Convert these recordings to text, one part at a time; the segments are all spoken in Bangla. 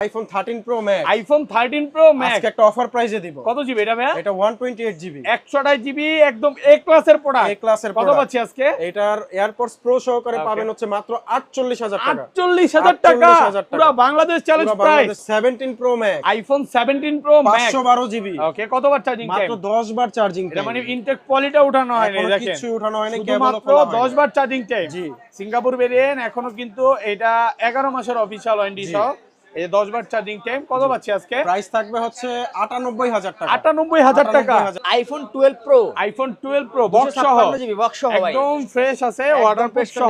IPhone 13 pro max. IPhone 13 pro max আজকে একটা অফার প্রাইসে দিব। কত জিবি এটা ভাই? এটা 128 জিবি, 128 জিবি, একদম এ ক্লাসের প্রোডাক্ট। এ ক্লাসের কত পাচ্ছি আজকে? এটার এয়ারপডস প্রো সহকারে পাবেন হচ্ছে মাত্র 48000 টাকা। 48000 টাকা, পুরো Bangladesh challenge price. 17 pro max, iPhone 17 pro max 512 GB. Okay, কতবার চার্জিং টাইম? মাত্র 10 বার চার্জিং টাইম। এটা মানে ইনটেক কোয়ালিটি উঠানো হয়নি, দেখেন কিছু উঠানো হয়নি, কেবল কেবল মাত্র 10 বার চার্জিং টাইম। জি, সিঙ্গাপুর ভেরিয়েন্ট, এখনো কিন্তু এটা 11 মাসের অফিশিয়াল ওয়ারেন্টি সহ। এই 10 বার চার্জিং টাইম। কত পাচ্ছি আজকে? প্রাইস থাকবে হচ্ছে 98000 টাকা। 98000 টাকা। IPhone 12 pro, iPhone 12 pro box সহ, 256 জিবি বক্স সহ ভাই, একদম ফ্রেশ আছে, ওয়াটারপ্রুফ সহ।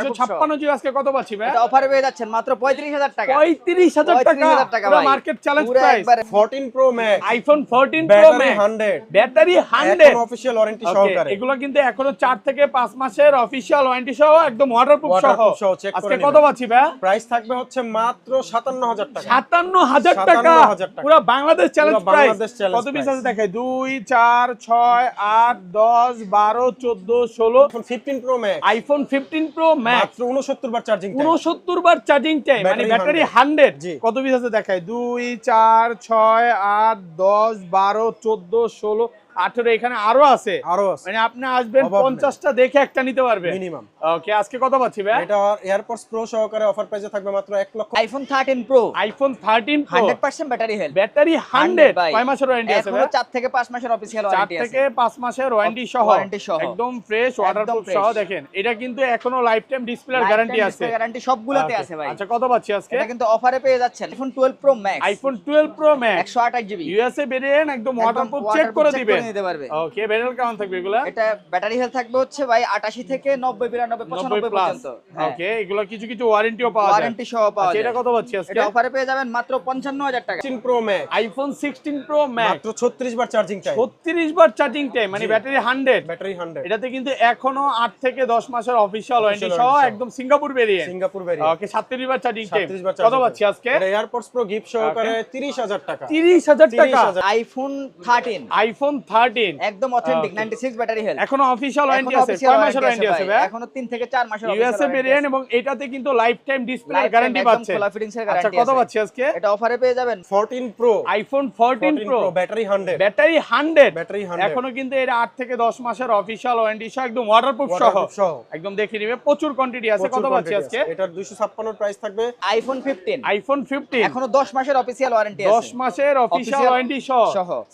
256 জিবি আজকে কত পাচ্ছি ভাই? এটা অফারে পেয়ে যাচ্ছেন মাত্র 35000 টাকা। 35000 টাকা, পুরো market challenge price. 14 pro max, iPhone 14 pro max, 100, battery 100, official warranty সহকারে। এগুলো কিন্তু এখনো 4 থেকে 5 মাসের অফিশিয়াল ওয়ারেন্টি সহ, একদম ওয়াটারপ্রুফ সহ। আজকে কত পাচ্ছি ভাই? প্রাইস থাকবে হচ্ছে মাত্র 57000 টাকা। 57000 টাকা, পুরো বাংলাদেশ চ্যালেঞ্জ প্রাইস। কত পিস আছে দেখাই? 2 4 6 8 10 12 14 16। IPhone 15 pro max, iPhone 15 pro max, মাত্র 69 বার চার্জিং টাইম। 69 বার চার্জিং টাইম, মানে ব্যাটারি 100। কত পিস আছে দেখাই? 2 4 6 8 10 12 14 16 18। এখানে আরো আছে, মানে আপনি আসবেন 50টা দেখে একটা নিতে পারবেন মিনিমাম। ওকে, আজকে কত পাচ্ছি ভাই? এটা এয়ারপডস প্রো সহকারে অফার প্রাইসে থাকবে মাত্র 1 লক্ষ। IPhone 13 pro, iPhone 13 pro 100% battery health, battery 100। কয় মাসের ওয়ারেন্টি আছে ভাই? 4 থেকে 5 মাসের অফিশিয়াল 4 ওয়ারেন্টি আছে। থেকে 5 মাসের ওয়ারেন্টি সহ, একদম ফ্রেশ ওয়াটারপ্রুফ সহ। দেখেন এটা কিন্তু এখনো লাইফ টাইম ডিসপ্লের গ্যারান্টি আছে, গ্যারান্টি সবগুলোতে আছে ভাই। আচ্ছা, কত পাচ্ছি আজকে? এটা কিন্তু অফারে পেয়ে যাচ্ছেন iPhone 12 pro max, iPhone 12 pro max 128 GB, USA variant, একদম ওয়াটারপ্রুফ চেক করে দিবেন। নিতে পারবে। ওকে, ব্যাটারি কেমন থাকবে এগুলা? এটা ব্যাটারি হেলথ থাকবে হচ্ছে ভাই 88 থেকে 90 92 95 পর্যন্ত। ওকে, এগুলো কিছু কিছু ওয়ারেন্টিও পাওয়া যায়, ওয়ারেন্টি সহ পাওয়া যায়। এটা কত পাচ্ছি আজকে? এটা অফারে পেয়ে যাবেন মাত্র 55000 টাকা। 16 pro max, iPhone 16 pro max, মাত্র 36 বার চার্জিং টাইম। 36 বার চার্জিং টাইম, মানে ব্যাটারি 100। ব্যাটারি 100। এটাতে কিন্তু এখনো 8 থেকে 10 মাসের অফিশিয়াল ওয়ারেন্টি সহ, একদম Singapore variant. Singapore variant. Okay, 37 বার চার্জিং টাইম। 37 বার কত পাচ্ছি আজকে? এটা এয়ারপডস প্রো গিফট সহকারে 30000 টাকা। 30000 টাকা। আইফোন 13, আইফোন 13 একদম অথেন্টিক 96 ব্যাটারি হেলথ, এখনো অফিশিয়াল ওয়ারেন্টি আছে। কয় মাসের ওয়ারেন্টি আছে ভাই? এখনো 3 থেকে 4 মাসের ইউএসএ ভেরিয়েন্ট, এবং এটাতে কিন্তু লাইফ টাইম ডিসপ্লে গ্যারান্টি পাচ্ছে। খোলা ফিটিংস এর আচ্ছা, গ্যারান্টি কত আছে। পাচ্ছি আজকে? এটা অফারে পেয়ে যাবেন 14 pro, iPhone 14 pro battery 100, battery 100, battery 100। এখনো কিন্তু এটা 8 থেকে 10 মাসের অফিশিয়াল ওয়ারেন্টি সহ, একদম ওয়াটারপ্রুফ সহ, একদম দেখে নিবে। প্রচুর কোয়ান্টিটি আছে। কত পাচ্ছি আজকে? এটার 256 প্রাইস থাকবে। আইফোন 15, আইফোন 15 এখনো 10 মাসের অফিশিয়াল ওয়ারেন্টি আছে। 10 মাসের অফিশিয়াল ওয়ারেন্টি সহ,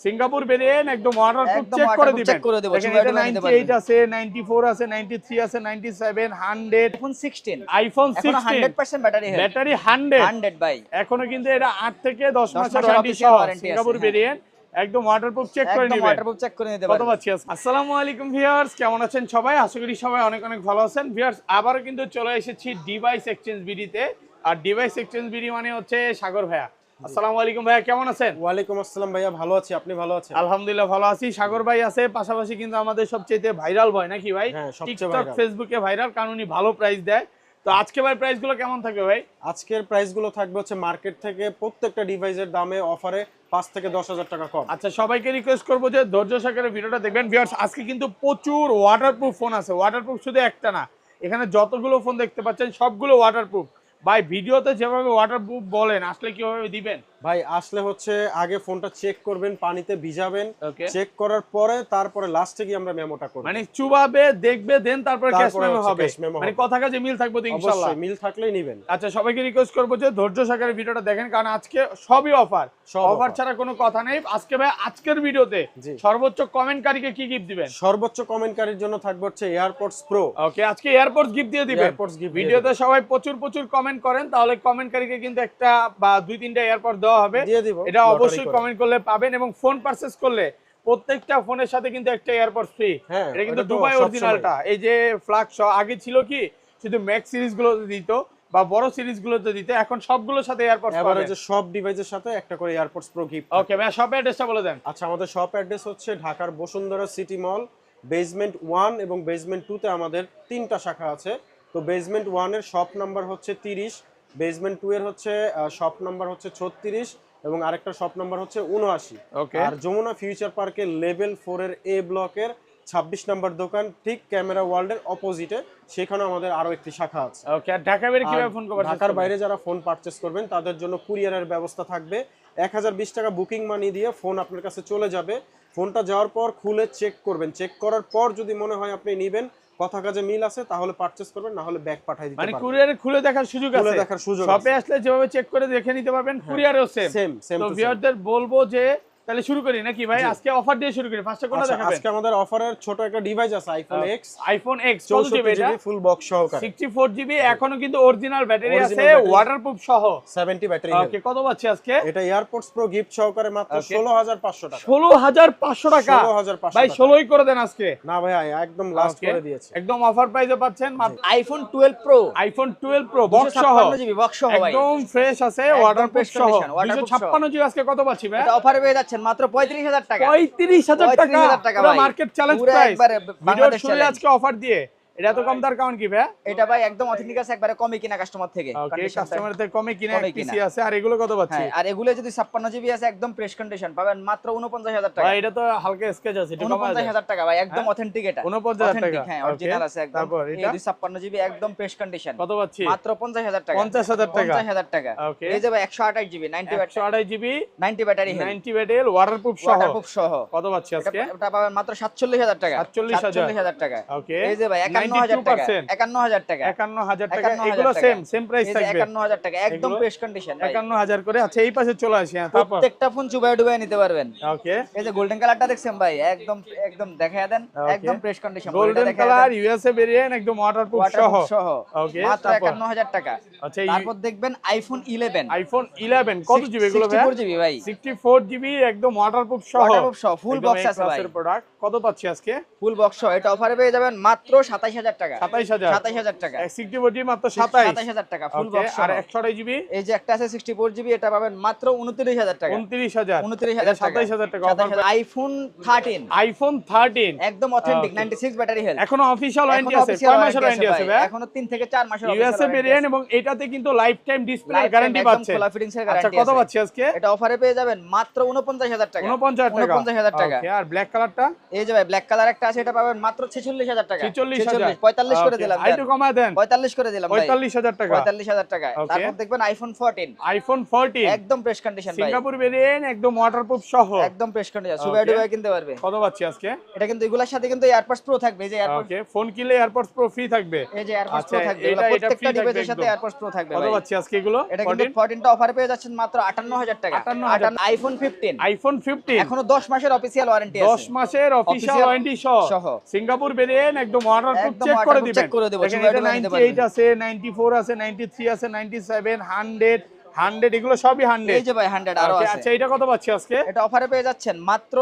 সিঙ্গাপুর ভেরিয়েন্ট, একদম ওয়াটারপ্রুফ চেক করে দিবেন। দেখেন এটা 98 আছে, 94 আছে, 93 আছে, 97 100। আইফোন 16, আইফোন এখনো 16 100% ব্যাটারি হেলথ, ব্যাটারি 100 ভাই। এখনো কিন্তু এটা 8 থেকে 10 মাসের মাসের ওয়ারেন্টি official সহ, warranty সিঙ্গাপুর আছে, ভেরিয়েন্ট, একদম ওয়াটারপ্রুফ চেক করে একদম নিবেন। ওয়াটারপ্রুফ চেক করে নিতে কত পারবেন। পাচ্ছি আজকে? আসসালামু আলাইকুম ভিউয়ার্স, কেমন আছেন সবাই? আশা করি সবাই অনেক অনেক ভালো আছেন। ভিউয়ার্স, আবারও কিন্তু চলে এসেছি ডিভাইস এক্সচেঞ্জ বিডিতে। আর ডিভাইস এক্সচেঞ্জ বিডি মানে হচ্ছে সাগর ভাইয়া। আসসালামু আলাইকুম ভাইয়া, কেমন আছেন? ওয়ালাইকুম আসসালাম ভাইয়া, ভালো আছি, আপনি ভালো আছেন? আলহামদুলিল্লাহ ভালো আছি। সাগর ভাই আছে, পাশাপাশি কিন্তু আমাদের সবচেয়ে ভাইরাল বয় নাকি ভাই? টিকটক ফেসবুকে ভাইরাল, কারণ উনি ভালো প্রাইস দেয়। তো আজকে ভাই প্রাইস গুলো কেমন থাকবে ভাই? আজকের প্রাইস গুলো থাকবে হচ্ছে মার্কেট থেকে প্রত্যেকটা ডিভাইসের দামে অফারে 5 থেকে 10000 টাকা কম। আচ্ছা, সবাইকে রিকোয়েস্ট করবো যে ধৈর্য সহকারে ভিডিওটা দেখবেন। ভিউয়ার্স, আজকে কিন্তু প্রচুর ওয়াটারপ্রুফ ফোন আছে। ওয়াটারপ্রুফ শুধু একটা না, এখানে যতগুলো ফোন দেখতে পাচ্ছেন সবগুলো ওয়াটারপ্রুফ। ভাই ভিডিওতে যেভাবে ওয়াটারপ্রুফ বলেন, আসলে কিভাবে দিবেন? ভাই আসলে হচ্ছে আগে ফোনটা চেক করবেন, পানিতে ভিজাবেন, চেক করার পরে তারপরে লাস্টে গিয়ে আমরা মেমোটা করব। মানে চুবাবে, দেখবে, দেন তারপরে ক্যাশ মেমো হবে। মানে কথা কাজে মিল থাকবে তো ইনশাআল্লাহ? অবশ্যই মিল থাকলেই নেবেন। আচ্ছা, সবাইকে রিকোয়েস্ট করবো যে ধৈর্য সহকারে ভিডিওটা দেখেন, কারণ আজকে সবই অফার, অফার ছাড়া কোনো কথা নেই। আজকে ভাই আজকের ভিডিওতে সর্বোচ্চ কমেন্টকারীকে কি গিফট দিবেন? সর্বোচ্চ কমেন্টকারীর জন্য থাকবে হচ্ছে এয়ারপডস প্রো। ওকে, আজকে এয়ারপডস গিফট দিয়ে দিবেন। ভিডিওতে সবাই প্রচুর প্রচুর কমেন্ট করেন, তাহলে কমেন্টকারীকে কিন্তু একটা বা 2-3টা এয়ারপড দেওয়া হবে, দিয়ে দিব। এটা অবশ্যই কমেন্ট করলে পাবেন। এবং ফোন পারচেজ করলে প্রত্যেকটা ফোনের সাথে কিন্তু একটা এয়ারপডস ফ্রি। এটা কিন্তু দুবাই অরিজিনালটা। এই যে ফ্ল্যাক্স আগে ছিল কি শুধু ম্যাক্স সিরিজ গুলোতে দিত বা বড় সিরিজ গুলোতে দিত, এখন সবগুলোর সাথে এয়ারপডস পাবেন। এবারে যে সব ডিভাইসের সাথে একটা করে এয়ারপডস প্রো গিফট। ওকে ভাই, শপ অ্যাড্রেসটা বলে দেন। আচ্ছা, আমাদের শপ অ্যাড্রেস হচ্ছে ঢাকার বসুন্ধরা সিটি মল, বেসমেন্ট 1 এবং বেসমেন্ট 2 তে আমাদের 3টা শাখা আছে। তো বেসমেন্ট 1 এর শপ নাম্বার হচ্ছে 30, বেসমেন্ট 2 এর হচ্ছে শপ নাম্বার হচ্ছে 36 এবং আরেকটা শপ নাম্বার হচ্ছে 79। আর যমুনা ফিউচার পার্কের লেভেল 4 এর এ ব্লকের 26 নম্বর দোকান, ঠিক ক্যামেরা ওয়ার্ল্ডের অপোজিটে, সেখানে আমাদের আরো একটি শাখা আছে। ওকে, আর ঢাকা বাইরে কিভাবে ফোন করবেন? ঢাকার বাইরে যারা ফোন পারচেজ করবেন তাদের জন্য কুরিয়ারের ব্যবস্থা থাকবে। 1020 টাকা বুকিং মানি দিয়ে ফোন আপনার কাছে চলে যাবে। ফোনটা যাওয়ার পর খুলে চেক করবেন, চেক করার পর যদি মনে হয় আপনি নেবেন, কথা কাজে মিল আছে, তাহলে পারচেজ করবেন, না হলে ব্যাক পাঠিয়ে দিতে মানে পারবেন। কুরিয়ারে খুলে দেখার সুযোগ আছে, খুলে দেখার সুযোগ আছে। শপে আসলে যেভাবে চেক করে দেখে নিতে পারবেন, কুরিয়ারেও সেম। সেম তো ভিউয়ারদের বলবো যে তাহলে শুরু করি নাকি ভাই? আজকে অফার দিয়ে শুরু করি। ফার্স্টে কোনটা দেখাবেন? আজকে আমাদের অফারের ছোট একটা ডিভাইস আছে, iPhone x. IPhone x 64 GB full box সহকারে, 64 জিবি, এখনো কিন্তু অরিজিনাল ব্যাটারি আছে, battery, ওয়াটারপ্রুফ সহ 70 ব্যাটারি। ওকে, কত পাচ্ছি আজকে? এটা এয়ারপোর্টস প্রো গিফট সহকারে মাত্র 16500 টাকা। 16500 টাকা 16500 ভাই, 16ই করে দেন আজকে। না ভাই, একদম লাস্ট করে দিয়েছি, একদম অফার প্রাইসে পাচ্ছেন মাত্র iPhone 12 pro, iPhone 12 pro box সহ, 256 জিবি বক্স সহ ভাই, একদম ফ্রেশ আছে, একদম ওয়াটারপ্রুফ fresh সহ। condition, waterproof 256 জিবি আজকে কত পাচ্ছি ভাই? এটা অফারে পেয়ে যাচ্ছেন মাত্র 35000 টাকা। 35000 টাকা, 35,000 টাকা পুরো ভাই, মার্কেট চ্যালেঞ্জ পুরো প্রাইস। একবারে ভিডিওর বাংলাদেশ শুরুতে চ্যালেঞ্জ। আজকে অফার দিয়ে এটা তো কম দার কারণ কি ভাই? এটা ভাই একদম অথেন্টিক আছে, একবারে কমই কিনা কাস্টমার থেকে। ওকে, Condition টা- কাস্টমারদের কমে কিনে কমে পিসি কিনা। আছে। আর এগুলো কত পাচ্ছি? হ্যাঁ, আর এগুলো যদি 56 জিবি আছে একদম ফ্রেশ কন্ডিশন পাবেন মাত্র 49000 টাকা। ভাই এটা তো হালকা স্কেচ আছে, এটা কমায় দেন। 49000 টাকা ভাই, একদম হ্যাঁ? অথেন্টিক এটা। 49000 টাকা, Authentic, হ্যাঁ, ওকে। অরিজিনাল আছে একদম। তারপর এই এটা 56 জিবি একদম ফ্রেশ কন্ডিশন কত পাচ্ছি? মাত্র 50000 টাকা। 50000 টাকা, 50000 টাকা। ওকে। এই যে ভাই 128 GB 90 battery, 128 GB 90 battery health, 90 battery waterproof সহ ওয়াটারপ্রুফ সহ। কত পাচ্ছি আজকে? এটা পাবেন মাত্র 47000 টাকা। 47000 টাকা। ওকে। এই যে ভাই 51000 টাকা, 92% 51000 টাকা, 51000 টাকা, 51000 এগুলো টাকা। সেম প্রাইস এই যে থাকবে। 51000 টাকা একদম এগুলো ফ্রেশ কন্ডিশন ভাই। 51000 করে। আচ্ছা, এই পাশে চলে আসি। হ্যাঁ, তারপর প্রত্যেকটা ফোন চুবাই ডুবাই নিতে পারবেন। ওকে, এই যে গোল্ডেন কালারটা দেখছেন ভাই, একদম একদম দেখায়া দেন, Okay. একদম fresh condition. Golden colour USA variant, একদম ওয়াটারপ্রুফ সহ। ওকে, মাত্র তারপর 51000 টাকা। আচ্ছা, তারপর দেখবেন আইফোন 11, আইফোন 11 কত জিবি এগুলো ভাই? 64 জিবি ভাই, 64 জিবি একদম ওয়াটারপ্রুফ সহ। ওয়াটারপ্রুফ সহ ফুল বক্স আছে ভাই, প্রোডাক্ট কত পাচ্ছি আজকে? ফুল বক্স সহ। এটা অফারে পেয়ে যাবেন মাত্র 27000 টাকা। 27000 27000 টাকা, 64 জিবি মাত্র 27। 27000 টাকা ফুল ওকে, বক্স আর সহ। 128 জিবি এই যে একটা আছে 64 জিবি, এটা পাবেন মাত্র 29000 টাকা। 29000, 29000 টাকা, 27000 টাকা। 27000 আইফোন 13 আইফোন 13 একদম অথেন্টিক, Okay. 96 battery health. এখনো অফিশিয়াল ওয়ারেন্টি এখনো আছে। official কয় মাসের warranty ওয়ারেন্টি আছে ভাই? এখনো 3 থেকে 4 মাসের ইউএসএ ভেরিয়েন্ট, এবং এটাতে কিন্তু লাইফ টাইম ডিসপ্লে গ্যারান্টি পাচ্ছে। খোলা ফিটিংস এর আচ্ছা, গ্যারান্টি কত পাচ্ছি আজকে? এটা অফারে পেয়ে যাবেন মাত্র 49000 টাকা। 49000 টাকা। টাকা। ওকে, আর ব্ল্যাক কালারটা? এই যে ভাই ব্ল্যাক কালার একটা আছে, এটা পাবেন মাত্র 46000 টাকা। 46000, 45 করে দিলাম আইটু কমায় দেন। 45 করে দিলাম ভাই, 45000 টাকা। 45000 টাকা। Okay. তারপর দেখবেন আইফোন 14 আইফোন 14 একদম ফ্রেশ কন্ডিশন ভাই, সিঙ্গাপুর ভেরিয়েন্ট, একদম ওয়াটারপ্রুফ সহ। একদম ফ্রেশ কন্ডিশন, Okay. সুপার ডুবাই কিনতে পারবে। কত পাচ্ছি আজকে? এটা কিন্তু এগুলোর সাথে কিন্তু এয়ারপডস প্রো থাকবে, এই যে এয়ারপডস, ওকে, ফোন কিনলে এয়ারপডস প্রো ফ্রি থাকবে। এই যে এয়ারপডস আচ্ছা, প্রো থাকবে, এটা প্রত্যেকটা free থাকবে ডিভাইসের সাথে একদম। এয়ারপডস প্রো থাকবে কত ভাই। পাচ্ছি আজকে এগুলো? এটা কিন্তু 14 টা অফারে পেয়ে যাচ্ছেন মাত্র 58000 টাকা। 58,000 আইফোন 15 আইফোন 15 এখনো 10 মাসের অফিশিয়াল ওয়ারেন্টি আছে। 10 মাসের অফিশিয়াল Official ওয়ারেন্টি সহ। সিঙ্গাপুর ভেরিয়েন্ট, একদম ওয়াটারপ্রুফ একদম চেক করে waterproof দিবেন। check করে দেব, দেখেন, সুপার এটা ডুবাই নিতে 98 পারবেন। আছে, 94 আছে, 93 আছে, 97, 100 এগুলো সবই 100। এই যে ভাই 100 আরো Okay, আছে। আচ্ছা, এটা কত পাচ্ছি আজকে? এটা অফারে পেয়ে যাচ্ছেন মাত্র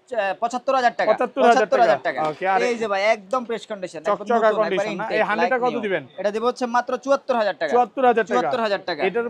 75000 টাকা। 75000 টাকা। Okay, আর এই যে ভাই একদম ফ্রেশ কন্ডিশন, চকচকা condition না? এই 100 টা কত দিবেন? এটা দেব হচ্ছে মাত্র 74000 টাকা। 74000 টাকা। 74000 টাকা। এটার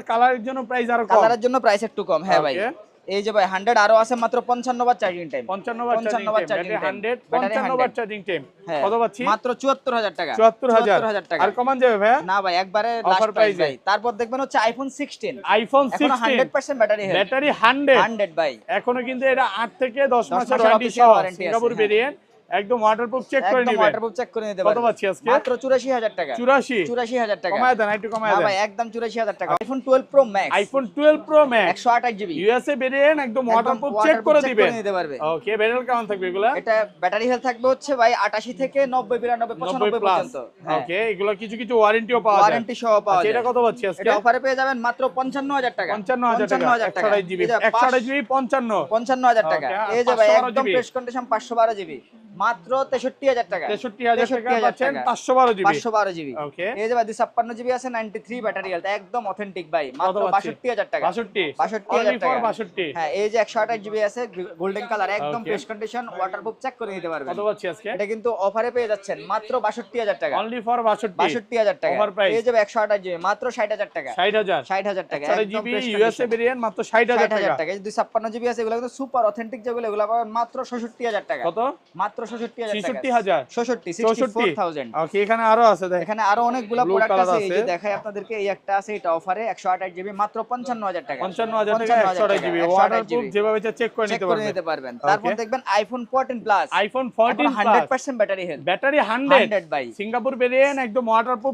কালারের জন্য প্রাইস আরো কম। কালারের জন্য প্রাইস একটু কম, হ্যাঁ ভাই। Okay. এই যে ভাই 100 আরো আছে মাত্র 55 বার চার্জিং টাইম। 55 বার চার্জিং টাইম, 55 বার চার্জিং টাইম। কত পাচ্ছি? মাত্র 74000 টাকা। 74000 টাকা। আর কমান যাবে ভাই? না ভাই, একবারে Offer লাস্ট প্রাইস price এ। ভাই। তারপর দেখবেন হচ্ছে আইফোন 16 আইফোন এখনো 16 100% ব্যাটারি হেলথ, ব্যাটারি 100 100 ভাই। এখনো কিন্তু এটা 8 থেকে 10 মাসের মাসের ওয়ারেন্টি official সহ warranty আছে, সিঙ্গাপুর হ্যাঁ। ভেরিয়েন্ট, একদম ওয়াটারপ্রুফ চেক করে একদম নেবেন। ওয়াটারপ্রুফ চেক করে নিতে কত পারবেন। পাচ্ছি আজকে? মাত্র 84000 টাকা। 84 84000 টাকা। কমায় দেন, একটু কমায় না দেন। ভাই, একদম 84000 টাকা। IPhone 12 pro max, iPhone 12 pro max 128 GB, USA variant, একদম ওয়াটারপ্রুফ চেক করে দিবেন। নিতে পারবে। ওকে, ব্যাটারি কেমন থাকবে এগুলা? এটা ব্যাটারি হেলথ থাকবে হচ্ছে ভাই 88 থেকে 90 92 95 পর্যন্ত। ওকে, এগুলো কিছু কিছু ওয়ারেন্টিও পাওয়া যায়। ওয়ারেন্টি সহ পাওয়া আচ্ছা, যায়। এটা কত পাচ্ছি আজকে? এটা অফারে পেয়ে যাবেন মাত্র 55000 টাকা। 55000 টাকা, 128 জিবি, 128 জিবি 55 55000 টাকা। Okay, আর এই যে ভাই 512 একদম GB ফ্রেশ কন্ডিশন 512 জিবি, মাত্র 63000 টাকা। 63000 টাকা 63000 পাচ্ছেন, টাকা। 512 জিবি। 512 জিবি। ওকে, এই যে ভাই 256 জিবি আছে, 93 ব্যাটারি হেলথ, একদম অথেন্টিক ভাই, মাত্র পাচ্ছি? 62000 টাকা। 62 62000 Only for টাকা। 62 হ্যাঁ, এই যে 128 জিবি আছে, গোল্ডেন কালার, একদম Okay. Fresh condition, waterproof check করে নিতে পারবেন। কত পাচ্ছি আজকে? এটা কিন্তু অফারে পেয়ে যাচ্ছেন মাত্র 62000 টাকা। অনলি ফর 62 62000 টাকা। Over price। এই যে ভাই 128 জিবি মাত্র 60000 টাকা। 60000 60000 টাকা। 128 একদম GB fresh USA condition। Variant মাত্র 60000 টাকা। 60000 টাকা। এই যে 256 জিবি আছে, এগুলো কিন্তু সুপার অথেন্টিক, যেগুলো এগুলো পাবেন মাত্র 67000 টাকা। কত? মাত্র 66000 64000 ওকে এখানে আরো আছে দেখেন এখানে আরো অনেকগুলো প্রোডাক্ট আছে এই যে দেখাই আপনাদেরকে এই একটা আছে এটা অফারে 128 জিবি মাত্র 55000 টাকা 55000 টাকা 128 জিবি ওয়াটারপ্রুফ যেভাবে চেক করে নিতে পারবেন তারপর দেখবেন iPhone 14 plus iPhone 14 100% battery health battery 100 ভাই সিঙ্গাপুর ভেরিয়েন্ট একদম ওয়াটারপ্রুফ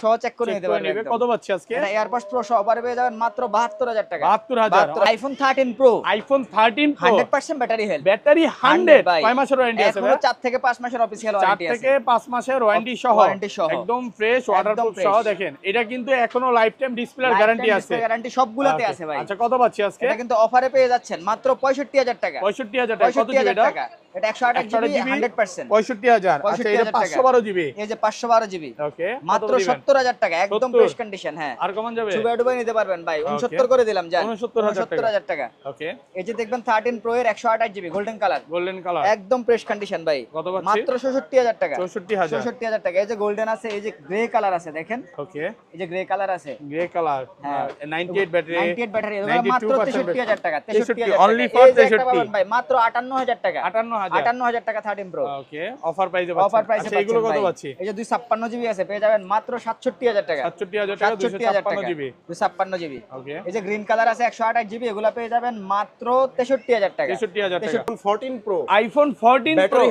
সহ চেক করে নিতে পারবেন কত পাচ্ছি আজকে এটা এয়ারপডস প্রো সহ অফারে পেয়ে যাবেন মাত্র 72000 টাকা 72000 iPhone 13 pro iPhone 13 pro 100% battery health battery 100 কয় মাসের ওয়ারেন্টি আছে ভাই 4 থেকে 5 মাসের অফিশিয়াল ওয়ারেন্টি আছে 4 থেকে 5 মাসের ওয়ারেন্টি সহ একদম ফ্রেশ ওয়াটারপ্রুফ সহ দেখেন এটা কিন্তু এখনো লাইফ টাইম ডিসপ্লের গ্যারান্টি আছে গ্যারান্টি সবগুলোতে আছে ভাই আচ্ছা কত পাচ্ছি আজকে এটা কিন্তু অফারে পেয়ে যাচ্ছেন মাত্র 65000 টাকা 65000 টাকা কত জিবি এটা এটা 128 জিবি 100% 65000 আচ্ছা এটা 512 জিবি এই যে 512 জিবি ওকে মাত্র 70000 টাকা একদম ফ্রেশ কন্ডিশন হ্যাঁ আর কমান যাবে ডুবাই নিতে পারবেন ভাই 69 করে দিলাম জান 69000 টাকা ওকে এই যে দেখবেন 13 প্রো এর 128 জিবি গোল্ডেন কালার একদম ফ্রেশ কন্ডিশন ভাই কত পাচ্ছি মাত্র 66000 টাকা 66000 টাকা এই যে গোল্ডেন আছে এই যে গ্রে কালার আছে দেখেন ওকে এই যে গ্রে কালার আছে গ্রে কালার 98 ব্যাটারি 98 ব্যাটারি মাত্র 63000 টাকা 63000 অনলি ফর 63 ভাই মাত্র 58000 টাকা 58000 টাকা 13 প্রো ওকে অফার প্রাইসে পাচ্ছেন অফার প্রাইসে আচ্ছা এগুলো কত পাচ্ছি এই যে 256 জিবি আছে পেয়ে যাবেন মাত্র 67000 টাকা 67000 টাকা 256 জিবি 256 জিবি ওকে এই যে গ্রিন কালার আছে 128 জিবি এগুলো পেয়ে যাবেন মাত্র 63000 টাকা 63000 টাকা iPhone 14 pro iPhone 14 pro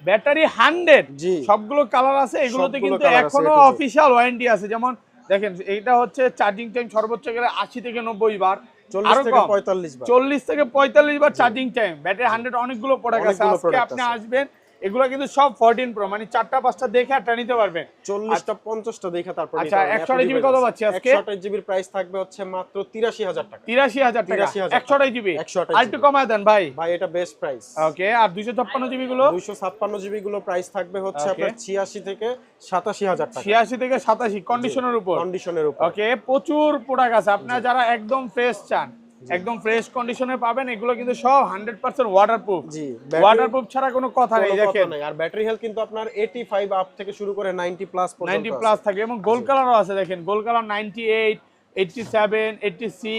battery 100 জি সবগুলো কালার আছে এগুলোতে কিন্তু এখনো অফিশিয়াল ওয়ারেন্টি আছে যেমন দেখেন এটা হচ্ছে চার্জিং টাইম সর্বোচ্চ গেলে 80 থেকে 90 বার 40 থেকে 45 বার 40 থেকে 45 বার চার্জিং টাইম ব্যাটারি 100 অনেকগুলো প্রোডাক্ট আছে আজকে আপনি আসবেন এগুলো কিন্তু সব 14 প্রো মানে 4টা 5টা দেখে একটা নিতে পারবেন 40টা 50টা দেখে তারপর আচ্ছা 128 জিবি কত পাচ্ছি আজকে 128 জিবির প্রাইস থাকবে হচ্ছে মাত্র 83000 টাকা 83000 টাকা 128 জিবি আর একটু কমায় দেন ভাই এটা বেস্ট প্রাইস ওকে আর 256 জিবি গুলো 256 জিবি গুলো প্রাইস থাকবে হচ্ছে আপনার 86 থেকে 87000 টাকা 86 থেকে 87 কন্ডিশনের উপর ওকে প্রচুর প্রোডাক্ট আছে আপনারা যারা একদম ফ্রেশ চান একদম ফ্রেশ কন্ডিশনে পাবেন এগুলো কিন্তু সব 100% ওয়াটারপ্রুফ জি ওয়াটারপ্রুফ ছাড়া কোনো কথা নেই দেখেন আর ব্যাটারি হেলথ কিন্তু আপনার 85 আপ থেকে শুরু করে 90 প্লাস পর্যন্ত 90 প্লাস থাকে এবং গোল্ড কালারও আছে দেখেন গোল্ড কালার 98 87 86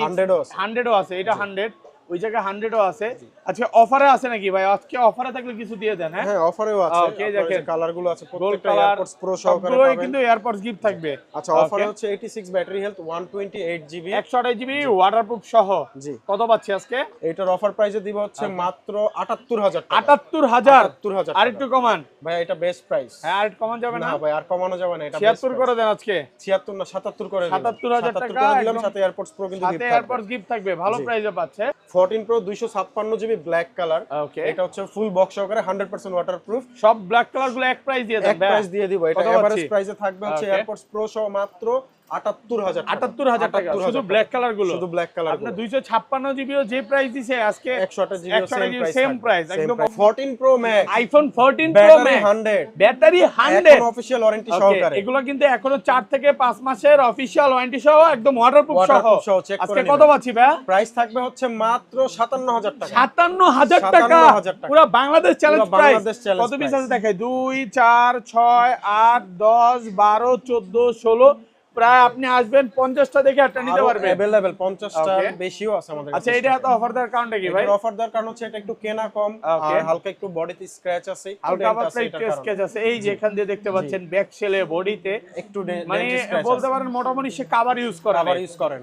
100ও আছে এটা 100 ওই জায়গায় 100ও আছে আজকে অফারে আছে নাকি ভাই আজকে অফারে থাকলে কিছু দিয়ে দেন হ্যাঁ অফারেও আছে ওকে দেখেন কালারগুলো আছে প্রত্যেকটা এয়ারপডস প্রো সহকারে পাবেন কিন্তু এয়ারপডস গিফট থাকবে আচ্ছা অফারে হচ্ছে 86 battery health 128 GB 128 GB waterproof সহ জি কত পাচ্ছি আজকে এটার অফার প্রাইসে দিব হচ্ছে মাত্র 78000 টাকা 78000 আর একটু কমান ভাই এটা বেস্ট প্রাইস হ্যাঁ আর কমান যাবে না ভাই আর কমানো যাবে না এটা 76 করে দেন আজকে 76 না 77 করে দিন 77000 টাকা দিলাম সাথে এয়ারপডস প্রো কিন্তু সাথে এয়ারপডস গিফট থাকবে ভালো প্রাইসে পাচ্ছে 14 pro 256 GB black colour okay এটা হচ্ছে ফুল বক্স সহকারে 100% ওয়াটারপ্রুফ সব ব্ল্যাক কালার গুলো এক প্রাইস দিয়ে দেন এক প্রাইস দিয়ে দিব এটা এভারেজ প্রাইসে থাকবে হচ্ছে এয়ারপডস প্রো সহ মাত্র 78000 টাকা শুধু ব্ল্যাক কালার গুলো শুধু ব্ল্যাক কালার আপনি 256 জিবিও যে প্রাইস দিছে আজকে 128 জিবি সেম প্রাইস একদম 14 pro max iPhone 14 pro max 100 battery 100 এখন অফিশিয়াল ওয়ারেন্টি সহকারে এগুলো কিন্তু এখনো 4 থেকে 5 মাসের অফিশিয়াল ওয়ারেন্টি সহ একদম ওয়াটারপ্রুফ সহ আজকে কত পাচ্ছি ভাই প্রাইস থাকবে হচ্ছে মাত্র 57000 টাকা 57000 টাকা পুরো বাংলাদেশ চ্যালেঞ্জ প্রাইস কত পিস আছে দেখাই 2 4 6 8 10 12 14 16 প্রায় আপনি আসবেন 50টা দেখে একটা নিতে পারবেন अवेलेबल 50টা বেশিও আছে আমাদের আচ্ছা এটা এত অফার দেওয়ার কারণটা কি ভাই অফার দেওয়ার কারণ হচ্ছে এটা একটু কেনা কম আর হালকা একটু বডিতে স্ক্র্যাচ আছে হালকা পাতলা একটু স্ক্র্যাচ আছে এই যে এখান দিয়ে দেখতে পাচ্ছেন ব্যাক সেলে বডিতে একটু মানে বলতে পারেন মোটামুটি সে কভার ইউজ করে না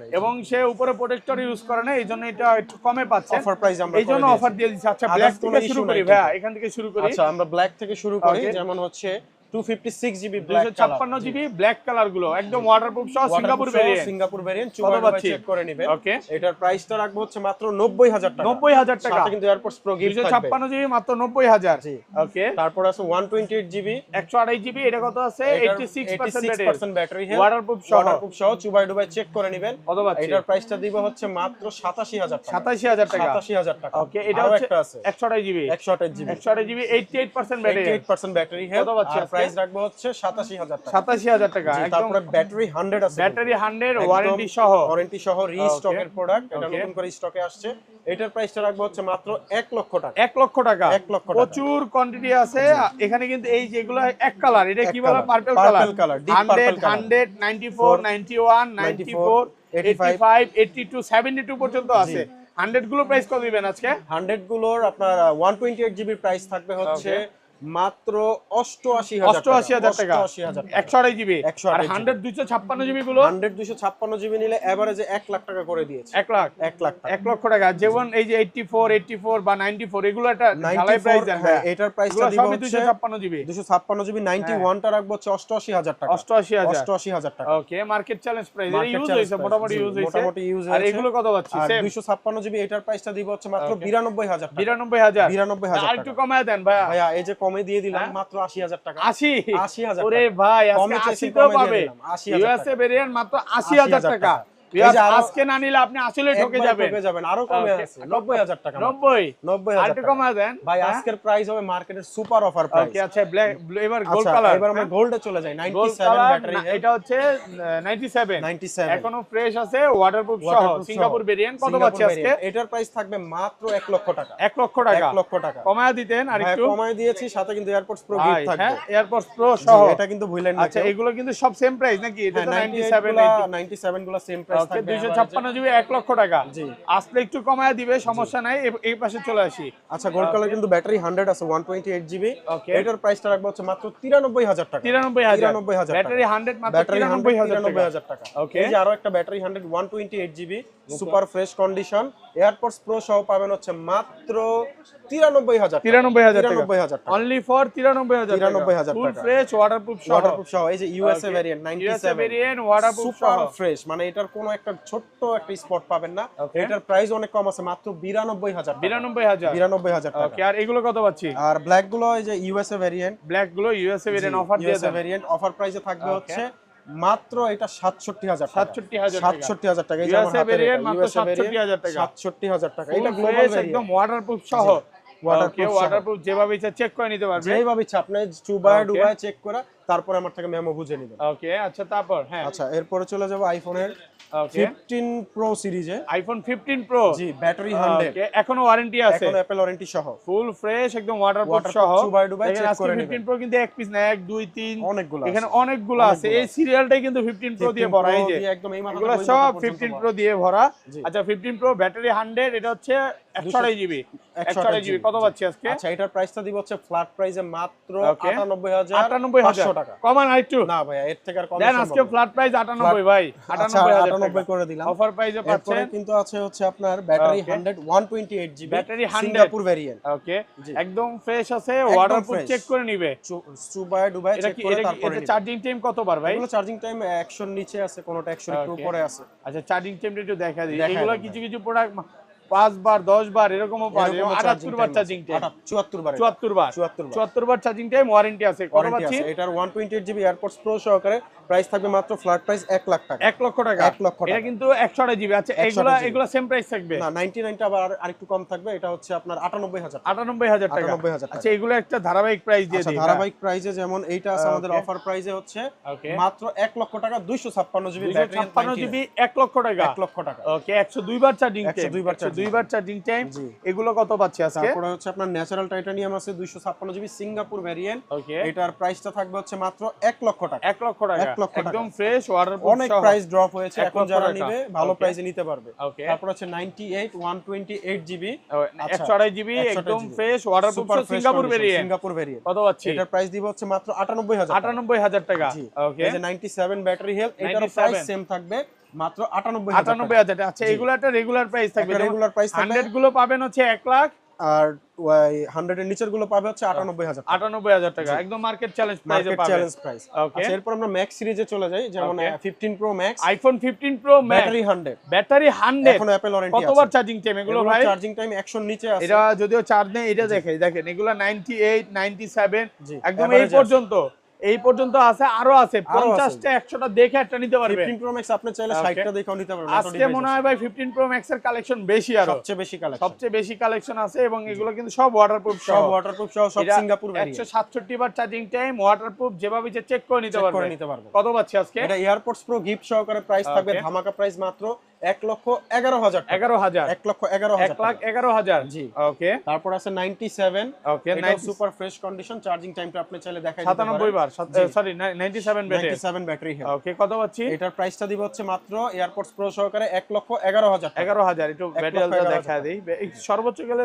না এবং সে উপরে প্রোটেক্টর ইউজ করে না এইজন্য এটা একটু কমে পাচ্ছে অফার প্রাইস আমরা এইজন্য অফার দিয়ে দিচ্ছি আচ্ছা ব্ল্যাক থেকে শুরু করি ভাই এখান থেকে শুরু করি আচ্ছা আমরা ব্ল্যাক থেকে শুরু করি যেমন হচ্ছে 256 GB black 256 GB black colour গুলো একদম ওয়াটারপ্রুফ সহ সিঙ্গাপুর ভেরিয়েন্ট চুবাই চেক করে নেবেন ওকে এটার প্রাইসটা রাখবো হচ্ছে মাত্র 90000 টাকা 90000 টাকা সাথে কিন্তু এয়ারপডস প্রো গিফট থাকবে 256 জিবি মাত্র 90000 জি ওকে তারপর আছে 128 জিবি 128 জিবি এটা কত আছে 86% ব্যাটারি হেলথ ওয়াটারপ্রুফ সহ চুবাই চেক করে নেবেন কত পাচ্ছি এটার প্রাইসটা দিব হচ্ছে মাত্র 87000 টাকা 87000 টাকা 87000 টাকা ওকে এটা হচ্ছে 128 GB 128 GB 88% battery 88% battery health আর প্রাইস রাখবো হচ্ছে 87000 টাকা 87000 টাকা তারপরে ব্যাটারি 100 আছে ব্যাটারি 100 ওয়ারেন্টি সহ রিস্টকের প্রোডাক্ট এটা নতুন করে স্টকে আসছে এটার প্রাইসটা রাখবো হচ্ছে মাত্র 1 লক্ষ টাকা 1 লক্ষ টাকা প্রচুর কোয়ান্টিটি আছে এখানে কিন্তু এই যেগুলো এক কালার এটা কি বলে পার্পল কালার 100 94 91 94 85 82 72 পর্যন্ত আছে 100 গুলো প্রাইস কত দিবেন আজকে 100 গুলোর আপনার 128 জিবি প্রাইস থাকবে হচ্ছে মাত্র 88,000 টাকা। 88,000 টাকা 128 জিবি আর 100 256 জিবি গুলো 100 256 জিবি নিলে এভারেজে 1 লাখ টাকা করে দিয়েছে। 1 লাখ 1 লাখ টাকা। 1 লক্ষ টাকা। যেমন এই যে 84 বা 94 এগুলো একটা ঢালাই প্রাইস দেন। হ্যাঁ, এটার প্রাইসটা দিব হচ্ছে 256 জিবি 256 জিবি 91 টা রাখবো হচ্ছে 88,000 টাকা। 88,000 টাকা। ওকে, মার্কেট চ্যালেঞ্জ প্রাইস। এটা ইউজ হইছে, মোটামুটি ইউজ হইছে। মোটামুটি ইউজ হইছে। আর এগুলো কত পাচ্ছি? আর সেম 256 জিবি এটার প্রাইসটা দিব হচ্ছে মাত্র 92,000 টাকা। 92,000 92,000 আর একটু কমায় দেন ভাইয়া। ভাইয়া এই যে কমে দিয়ে দিলাম মাত্র 80,000 টাকা। 80,000 টাকা। ওরে ভাই, কমে আজকে চেয়েছি, 80 তো কমে দিয়ে পাবে। দিলাম, 80,000 ইউএসএ ভেরিয়েন্ট মাত্র 80,000 টাকা। এই যে আরো- আজকে না নিলে আপনি আসলে ঠকে যাবেন। ঠকে যাবেন। আরো কমে আছে 90,000 টাকা। 90 আর একটু কমায় দেন ভাই আজকের প্রাইস হবে মার্কেটের সুপার অফার প্রাইস। ওকে, আচ্ছা ব্ল্যাক এবার গোল্ড কালার। এবার আমরা গোল্ডে চলে যাই। Gold 97 colour, battery health. এটা হচ্ছে 97 97 এখনো ফ্রেশ আছে, ওয়াটারপ্রুফ সহ সিঙ্গাপুর ভেরিয়েন্ট। কত পাচ্ছি আজকে? এটার প্রাইস থাকবে মাত্র 1 লক্ষ টাকা। 1 লক্ষ টাকা। 1 লক্ষ টাকা কমায় দিতেন আর একটু। কমায় দিয়েছি, সাথে কিন্তু এয়ারপোর্টস প্রো গিফট থাকবে। হ্যাঁ, এয়ারপোর্টস প্রো সহ। এটা কিন্তু ভুলেন না। আচ্ছা, এগুলো কিন্তু সব সেম প্রাইস নাকি? এটা তো 97 97 গুলো সেম প্রাইস ওকে, থাকবে। 256 জিবি 1 লক্ষ টাকা। জি। আসলে একটু কমায় দিবে, সমস্যা নাই। এই পাশে চলে আসি। আচ্ছা, গোল্ড কালার কিন্তু ব্যাটারি 100 আছে 128 জিবি। ওকে। এটার প্রাইসটা রাখবো হচ্ছে মাত্র 93,000 টাকা। 93,000 ব্যাটারি 100 মাত্র 93,000 টাকা। ওকে। এই যে আরো একটা battery 100 128 GB super fresh condition airports pro সহ পাবেন হচ্ছে মাত্র 93,000 টাকা। অনলি ফর 93,000 টাকা। ফুল ফ্রেশ ওয়াটারপ্রুফ সহ। ওয়াটারপ্রুফ সহ। এই যে ইউএসএ ভেরিয়েন্ট 97 ভেরিয়েন্ট ওয়াটারপ্রুফ সহ। সুপার ফ্রেশ, মানে এটার কোনো একটা ছোট্ট একটা স্পট পাবেন না। এটার প্রাইস অনেক কম আছে, মাত্র 92,000 টাকা। 92,000 টাকা। ওকে, আর এগুলো কত পাচ্ছি? আর ব্ল্যাক গুলো এই যে ইউএসএ ভেরিয়েন্ট, ব্ল্যাক গুলো ইউএসএ ভেরিয়েন্ট অফার দিয়ে ইউএসএ দেন। ভেরিয়েন্ট অফার প্রাইসে থাকবে হচ্ছে মাত্র এটা 67,000 টাকা। 67,000 টাকা। এই যে আমার ইউএসএ হাতে ভেরিয়েন্ট এটা, মাত্র USA ভেরিয়েন্ট 67,000 টাকা। 67,000 টাকা। এটা এটা গ্লোবাল ফ্রেশ ভেরিয়েন্ট, একদম ওয়াটারপ্রুফ সহ। ওকে, ওয়াটারপ্রুফ যেভাবে ইচ্ছা চেক করে নিতে পারবে। যেভাবে ইচ্ছা আপনি চুবায় ডুবায় চেক করা, তারপরে আমার থেকে মেমো বুঝে নেবেন। ওকে, আচ্ছা তারপর হ্যাঁ। আচ্ছা, এরপরে চলে যাব আইফোনের ওকে, 15 প্রো সিরিজে। IPhone 15 pro. জি, ব্যাটারি 100, ওকে, এখনো ওয়ারেন্টি আছে, এখন অ্যাপল ওয়ারেন্টি সহ, ফুল ফ্রেশ একদম ওয়াটারপ্রুফ সহ। চুবায় ডুবায় দেখেন চেক আজকে করে 15 নেবেন। প্রো কিন্তু এক পিস না, 1 2 3 অনেকগুলো এখানে আছে। অনেকগুলো আছে। এই সিরিয়ালটাই কিন্তু 15 প্রো দিয়ে 15 ভরা। এই Pro যে দিয়ে একদম এই মাথা এগুলো থেকে ওই সব মাথা পর্যন্ত 15 ভরা। প্রো দিয়ে ভরা। জি। আচ্ছা, 15 প্রো ব্যাটারি 100, এটা হচ্ছে 128 জিবি। 128 জিবি কত পাচ্ছি আজকে? আচ্ছা, এটার প্রাইসটা দিব হচ্ছে ফ্ল্যাট প্রাইসে মাত্র ওকে। 98,500 টাকা। কমান আরেকটু না ভাইয়া, এর থেকে আর কম দেন। আজকে ফ্ল্যাট প্রাইস 98 ভাই, 98,000 98,000 করে দিলাম। অফার প্রাইসে এরপরে পাচ্ছেন। কিন্তু আছে হচ্ছে আপনার battery okay. 100 128 GB battery 100 Singapore variant. Okay, জি। একদম ফ্রেশ আছে, ওয়াটারপ্রুফ fresh। চেক করে নিবে। চুবায় ডুবায় এটা চেক কি করে এটা তারপরে নিবেন। চার্জিং টাইম কতবার ভাই? এগুলো চার্জিং টাইম 100 এর নিচে আছে, কোনটা 100 এর একটু ওকে। উপরে আছে। আচ্ছা, চার্জিং টাইমটা একটু দেখা দিই। দেখায় এগুলো দেন কিছু কিছু প্রোডাক্ট 5 বার 10 বার এরকমও পাওয়া যায়। এরকমও 78 বার চার্জিং টাইম, 74 বার। 74 বার 74 বার চার্জিং টাইম, ওয়ারেন্টি আছে। কত ওয়ারেন্টি পাচ্ছি? আছে। এটার 128 জিবি এয়ারপোর্টস প্রো সহকারে প্রাইস থাকবে মাত্র ফ্ল্যাট প্রাইস 1 লাখ টাকা। 1 লক্ষ টাকা। 1 লক্ষ এটা টাকা। কিন্তু 128 জিবি। আচ্ছা, 128 GB এগুলা সেম প্রাইস থাকবে না, 99 টা আবার আরেকটু কম থাকবে। এটা হচ্ছে আপনার 98,000 টাকা। 98,000 টাকা। 98,000 টাকা। আচ্ছা, এগুলো একটা ধারাবাহিক প্রাইস দিয়ে আচ্ছা, দিই। ধারাবাহিক প্রাইসে যেমন এইটা আছে আমাদের ওকে। অফার প্রাইসে হচ্ছে ওকে, মাত্র 1 লক্ষ টাকা 256 জিবি ব্যাটারি 256 জিবি 1 লক্ষ টাকা। 1 লক্ষ টাকা। ওকে, 102 বার চার্জিং টাইম, 102 বার charging 102 বার চার্জিং টাইম। জি। এগুলো কত পাচ্ছি আজকে? তারপরে হচ্ছে আপনার ন্যাচারাল টাইটানিয়াম আছে 256 জিবি সিঙ্গাপুর ভেরিয়েন্ট। ওকে, এটার প্রাইসটা থাকবে হচ্ছে মাত্র 1 লক্ষ টাকা। 1 লক্ষ টাকা। 1 লক্ষ টাকা। একদম ফ্রেশ ওয়াটারপ্রুফ অনেক সহ। প্রাইস ড্রপ হয়েছে, 1 এখন লক্ষ যারা টাকা। নিবে ভালো ওকে। প্রাইসে নিতে পারবে। ওকে। তারপর হচ্ছে 98 128 জিবি 128 জিবি 128 একদম GB fresh waterproof super Singapore variant. Singapore variant. কত পাচ্ছি? এটার প্রাইস দিব হচ্ছে মাত্র 98,000 টাকা। 98,000 টাকা। জি। ওকে, এই যে 97 ব্যাটারি হেলথ, এটার 97 প্রাইস সেম থাকবে মাত্র 98,000 টাকা। 98,000 টাকা। আচ্ছা, জি। এগুলো একটা রেগুলার প্রাইস থাকবে। একটা regular price থাকবে। 100 গুলো পাবেন হচ্ছে 1 লাখ, আর ওই 100 এর নিচের গুলো পাবে হচ্ছে 98,000 টাকা। 98,000 টাকা। একদম মার্কেট চ্যালেঞ্জ প্রাইসে মার্কেট পাবেন। Challenge price. ওকে। আচ্ছা, এরপর আমরা ম্যাক্স সিরিজে চলে যাই, যেমন okay. 15 pro max iPhone 15 pro max battery 100 battery 100 এখন অ্যাপল ওয়ারেন্টি আছে। কতবার চার্জিং টাইম এগুলো ভাই? চার্জিং টাইম 100 এর নিচে আছে। এটা যদিও চার্জ নেই, এটা দেখেন এগুলো 98 97 জি, একদম এই average আছে। পর্যন্ত আছে, আরো আছে। 50টা 100টা দেখে একটা নিতে পারবে। 15 প্রো ম্যাক্স আপনি চাইলে ওকে। 60টা দেখেও নিতে পারবেন। আজকে মনে হয় ভাই 15 প্রো ম্যাক্স এর কালেকশন বেশি, আরো সবচেয়ে বেশি কালেকশন, সবচেয়ে বেশি কালেকশন আছে, এবং এগুলো কিন্তু সব ওয়াটারপ্রুফ সব ওয়াটারপ্রুফ সহ সব সিঙ্গাপুর ভেরিয়েন্ট। 167 বার চার্জিং টাইম, ওয়াটারপ্রুফ, যেভাবে চেক করে নিতে চেক পারবে। করে নিতে পারবে। কত পাচ্ছি আজকে? এটা এয়ারপোর্টস প্রো গিফট সহকারে প্রাইস থাকবে ওকে। ধামাকা প্রাইস মাত্র 1,11,000 টাকা। 11,000 1,11,000 টাকা। 1,11,000 জি। ওকে তারপর আছে 97, ওকে এটা সুপার ফ্রেশ কন্ডিশন, চার্জিং টাইমটা আপনি চাইলে দেখাই দিতে 97 বার জি। Sorry 97 battery 97 battery health. Okay কত পাচ্ছি এটার প্রাইসটা দিব হচ্ছে মাত্র এয়ারপডস প্রো সহকারে 1,11,000 টাকা। 11,000 একটু ব্যাটারিটা 1,11,000 দেখা দেই সর্বোচ্চ গেলে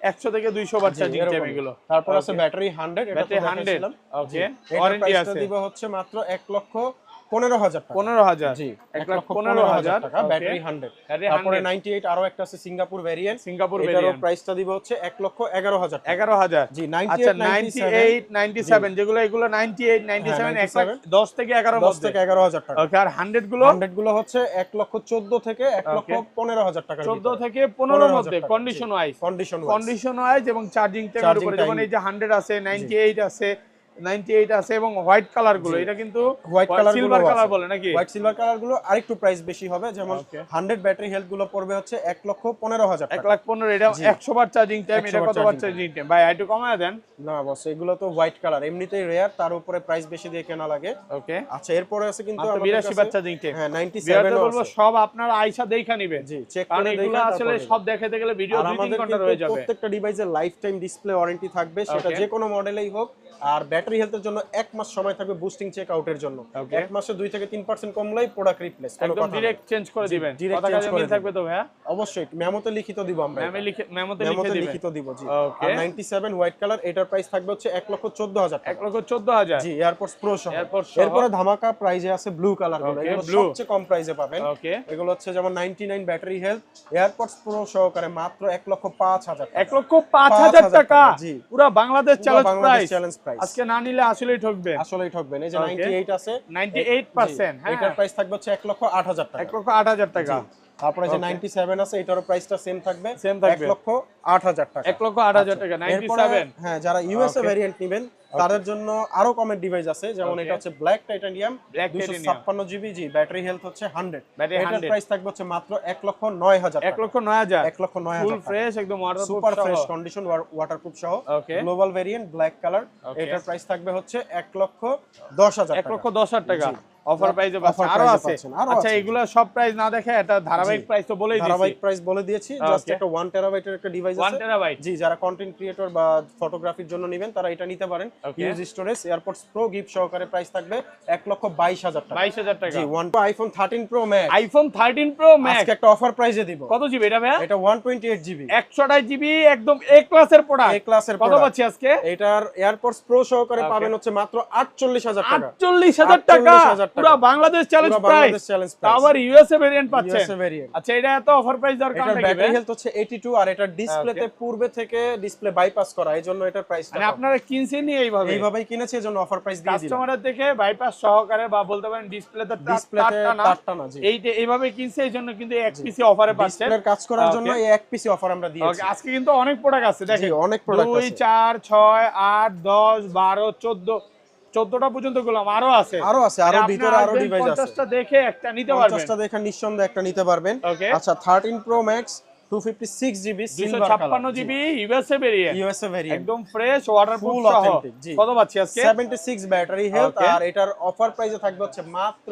100 থেকে 200 বার চার্জিং টাইম এগুলো তারপর আছে ব্যাটারি 100, এটা তো ব্যাটারি 100 দেখাইছিলাম। ওকে এটার ওয়ারেন্টি প্রাইসটা আছে দিব হচ্ছে মাত্র 1,15,000 টাকা। 15,000 জি, 1,15,000 টাকা ব্যাটারি 100। তারপরে 98 আরো একটা আছে সিঙ্গাপুর ভেরিয়েন্ট, সিঙ্গাপুর এটারও ভেরিয়েন্ট প্রাইসটা দিব হচ্ছে 1,11,000 টাকা। 11,000 জি, আচ্ছা 98, 97 যেগুলো এগুলো 98 97 এক লাখ 10 থেকে 11 10 মধ্যে থেকে 11,000 টাকা। ওকে আর 100 গুলো 100 গুলো হচ্ছে 1,14,000 থেকে 1,15,000 টাকা। 14 থেকে 15 মধ্যে টাকা। Condition wise condition condition wise এবং চার্জিং টাইমের Charging উপরে time। যেমন এই যে 100 আছে 98 আছে 98 আছে এবং হোয়াইট কালার গুলো এটা কিন্তু হোয়াইট কালার সিলভার কালার বলে নাকি হোয়াইট সিলভার কালার গুলো আরেকটু প্রাইস বেশি হবে, যেমন Okay. 100 ব্যাটারি হেলথ গুলো পড়বে হচ্ছে 1,15,000 টাকা। 1,15,000 এটা 100 বার চার্জিং টাইম 100 এটা বার কত বার charging চার্জিং টাইম ভাই একটু কমায় দেন না বস, এগুলো তো হোয়াইট কালার এমনিতেই রেয়ার, তার উপরে প্রাইস বেশি দিয়ে কেনা লাগে। ওকে আচ্ছা, এরপরে আছে কিন্তু মাত্র আমাদের 82 বার কাছে চার্জিং টাইম হ্যাঁ 97 বিয়ারটা ও বলবো আছে। সব আপনারা আয়শা দেখা নেবেন জি, চেক কারণ করে এগুলো দেখে আসলে তারপরে সব দেখাতে গেলে ভিডিও আর 2-3 আমাদের ঘন্টা কিন্তু রয়ে যাবে প্রত্যেকটা ডিভাইসের লাইফ টাইম ডিসপ্লে ওয়ারেন্টি থাকবে, সেটা Okay. যে কোনো মডেলেই হোক। আর ব্যাটারি হেলথের জন্য 1 মাস সময় থাকবে বুস্টিং চেক আউটের জন্য। Okay. 1 মাসে 2 থেকে 3% কমলেই প্রোডাক্ট রিপ্লেস, কোনো একদম কথা না। ডাইরেক্ট চেঞ্জ করে দিবেন direct কথা change কাজে করে মিল থাকবে তো ভাইয়া অবশ্যই মেমোতে লিখিত দিব আমরা, মেমোতে মেমোতে লিখে দিবেন লিখিত দিব জি। Okay. আর 97 হোয়াইট কালার, এটার প্রাইস থাকবে হচ্ছে 1,14,000 টাকা। 1,14,000 জি, এয়ারপডস প্রো সহ। AirPods সহ। এরপরে ধামাকা প্রাইজে আছে ব্লু কালার গুলো, Okay, এগুলো blue। সবচেয়ে কম প্রাইজে পাবেন। ওকে এগুলো হচ্ছে যেমন 99 ব্যাটারি হেলথ এয়ারপডস প্রো সহকারে মাত্র 1,05,000 টাকা। 1,05,000 টাকা জি। পুরো Bangladesh challenge price challenge price, আজকে না নিলে আসলেই ঠকবেন আসলেই ঠকবেন। এই যে Okay. 98 আছে 98% হ্যাঁ এটার প্রাইস থাকবে হচ্ছে 1,08,000 টাকা। 1,08,000 টাকা তারপরে যে Okay. 97 আছে এটারও প্রাইসটা সেম থাকবে, Same থাকবে। 1,08,000 টাকা। 1,08,000 টাকা এরপরে 97 হ্যাঁ, যারা ইউএসএ Okay. ভেরিয়েন্ট নেবেন তাদের জন্য আরো কমের ডিভাইস আছে, যেমন Okay. এটা হচ্ছে ব্ল্যাক টাইটানিয়াম Black 256 জিবি, জি ব্যাটারি হেলথ হচ্ছে 100, Battery এটার 100 প্রাইস থাকবে হচ্ছে মাত্র 1,09,000 টাকা। 1,09,000 1,09,000 ফুল ফ্রেশ একদম waterproof super fresh condition, waterproof সহ, Okay. Global variant black colour, Okay. এটার প্রাইস থাকবে হচ্ছে 1,10,000 টাকা। 1,10,000 টাকা জি। অফার প্রাইসে Offer পাচ্ছেন আরো price এ আছে পাচ্ছেন, আরো আচ্ছা আছে। এগুলো সব প্রাইস না দেখে এটা ধারাবাহিক জি। প্রাইস তো বলেই দিয়েছি ধারাবাহিক প্রাইস বলে দিয়েছি, জাস্ট Okay. একটা 1 টেরাবাইটের একটা ডিভাইস 1 আছে। টেরাবাইট জি, যারা কন্টেন্ট ক্রিয়েটর বা ফটোগ্রাফির জন্য নেবেন তারা এটা নিতে পারেন। Okay. Use storage AirPods pro gift সহকারে প্রাইস থাকবে 1,22,000 টাকা। 22,000 টাকা জি, iPhone 13 pro max iPhone 13 pro max আজকে একটা অফার প্রাইসে দিব। কত জিবি এটা ভাইয়া এটা 128 জিবি 128 জিবি একদম এ ক্লাসের প্রোডাক্ট এ ক্লাসের কত প্রোডাক্ট। পাচ্ছি আজকে এটার এয়ারপডস প্রো সহকারে Okay. পাবেন হচ্ছে মাত্র 48,000 টাকা। 48,000 টাকা 48,000 টাকা। পুরো বাংলাদেশ চ্যালেঞ্জ পুরো প্রাইস বাংলাদেশ চ্যালেঞ্জ তা প্রাইস। আবার ইউএসএ ভেরিয়েন্ট পাচ্ছেন ইউএসএ ভেরিয়েন্ট। আচ্ছা এটা এত অফার প্রাইস দরকার এটার নাকি ব্যাটারি ভাই? হেলথ হচ্ছে 82, আর এটার ডিসপ্লেতে পূর্বে থেকে ডিসপ্লে বাইপাস করা, এইজন্য এটার প্রাইসটা মানে আপনারা কিনছেনই এইভাবেই কিনেছি, এজন্য অফার প্রাইস দিয়ে দিলাম। কাস্টমারের দেখে বাইপাস সহকারে বা বলতে পারেন ডিসপ্লেতে ডিসপ্লেতে তারটা না, জি এইটা এইভাবে কিনছে এইজন্য কিন্তু এক পিসি অফারে পাচ্ছেন ডিসপ্লের কাজ করার জন্য Okay. এই এক পিসি অফার আমরা দিয়েছি। ওকে আজকে কিন্তু অনেক প্রোডাক্ট আছে জি, দেখেন অনেক প্রোডাক্ট 2 আছে, 4 6 8 10 12 14টা পর্যন্ত গুলাম আরো আছে আরো আছে, আরো মানে ভিতরে আপনি আরো আসবেন, ডিভাইস আছে। 50টা দেখে একটা নিতে পারবেন 50টা দেখে নিঃসন্দেহে একটা নিতে পারবেন। Okay. আচ্ছা 13 pro max 256 GB silver colour 256 GB USA variant USA variant, একদম ফ্রেশ ওয়াটারপ্রুফ Full সহ authentic, জি। কত পাচ্ছি আজকে 76 ব্যাটারি হেলথ, Okay. আর এটার অফার প্রাইসে থাকবে হচ্ছে মাত্র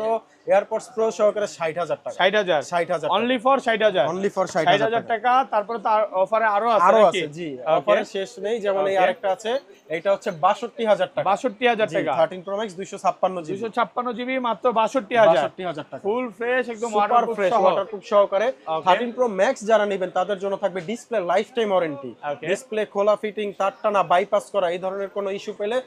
এয়ারপডস প্রো সহকারে 60,000 টাকা। 60,000 60,000 অনলি ফর 60,000 অনলি ফর 60,000 60,000 টাকা তারপরে তার অফারে আরো আছে আরো নাকি? আছে, জি Okay. অফারে শেষ নেই, যেমন এই Okay. আরেকটা আছে, এটা হচ্ছে 62,000 টাকা। 62,000 জি, টাকা 13 প্রো ম্যাক্স 256 জিবি 256 জিবি মাত্র 62,000 62,000 টাকা। ফুল ফ্রেশ একদম সুপার ওয়াটারপ্রুফ ফ্রেশ সহ ওয়াটারপ্রুফ সহকারে। Okay. 13 প্রো ম্যাক্স যারা নেবেন তাদের জন্য থাকবে display life time warranty. Okay. Display খোলা, ফিটিং, তার টানা, বাইপাস করা, এই ধরনের কোনো ইস্যু পেলে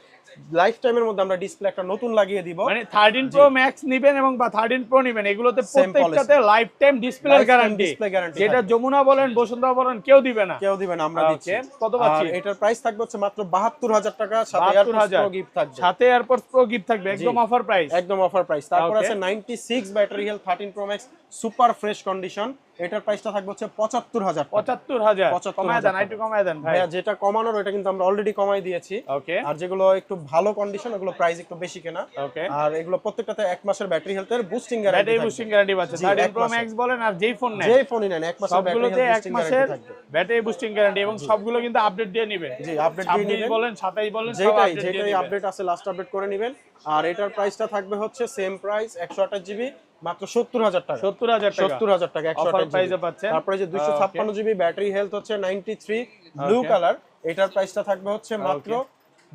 লাইফ টাইমের মধ্যে আমরা ডিসপ্লে একটা নতুন লাগিয়ে দিব। মানে 13 প্রো ম্যাক্স নেবেন এবং বা 13 প্রো নেবেন এগুলোতে Same প্রত্যেকটাতে লাইফ টাইম ডিসপ্লের Lifetime গ্যারান্টি display guarantee যেটা থাকবে। যমুনা বলেন বসুন্ধরা বলেন কেউ দিবে না কেউ দিবেন, আমরা দিচ্ছি। Okay. কত পাচ্ছি? আর এটার প্রাইস থাকবে হচ্ছে মাত্র 72,000 টাকা, সাথে 72,000 এয়ারপডস প্রো গিফট থাকবে। সাথে এয়ারপডস প্রো গিফট থাকবে একদম অফার প্রাইস একদম অফার প্রাইস। তারপর Okay. আছে 96 battery health 13 pro max super fresh condition, এটার প্রাইসটা থাকবে হচ্ছে 75,000 টাকা। 75,000 75,000 কমায় দেন একটু কমায় দেন ভাই ভাইয়া যেটা কমানোর ওটা কিন্তু আমরা অলরেডি কমাই দিয়েছি। ওকে আর যেগুলো একটু ভালো কন্ডিশন ওগুলো প্রাইস একটু বেশি কেনা। ওকে আর এগুলো প্রত্যেকটাতে 1 মাসের ব্যাটারি হেলথের boosting guarantee battery boosting guarantee পাচ্ছে জি, 13 এক প্রো মাসের। ম্যাক্স বলেন আর যেই ফোন নেন যে ফোনই নেন 1 মাসের ব্যাটারি সবগুলোতে হেলথ 1 বুস্টিং মাসের গ্যারান্টি থাকবে। ব্যাটারি বুস্টিং গ্যারান্টি এবং সবগুলো কিন্তু আপডেট দিয়ে নেবেন জি, আপডেট দিয়ে 26 নেবেন, বলেন 27 বলেন সব যেটাই আপডেট দিয়ে যেটাই নেবেন আপডেট আছে লাস্ট আপডেট করে নেবেন। আর এটার প্রাইসটা থাকবে হচ্ছে সেম প্রাইস 128 জিবি মাত্র 70,000 টাকা। 70,000 টাকা 70,000 টাকা 128 প্রাইসে পাচ্ছেন। তারপরে যে 256 জিবি ব্যাটারি হেলথ হচ্ছে 93 ব্লু কালার, এটার প্রাইসটা থাকবে হচ্ছে মাত্র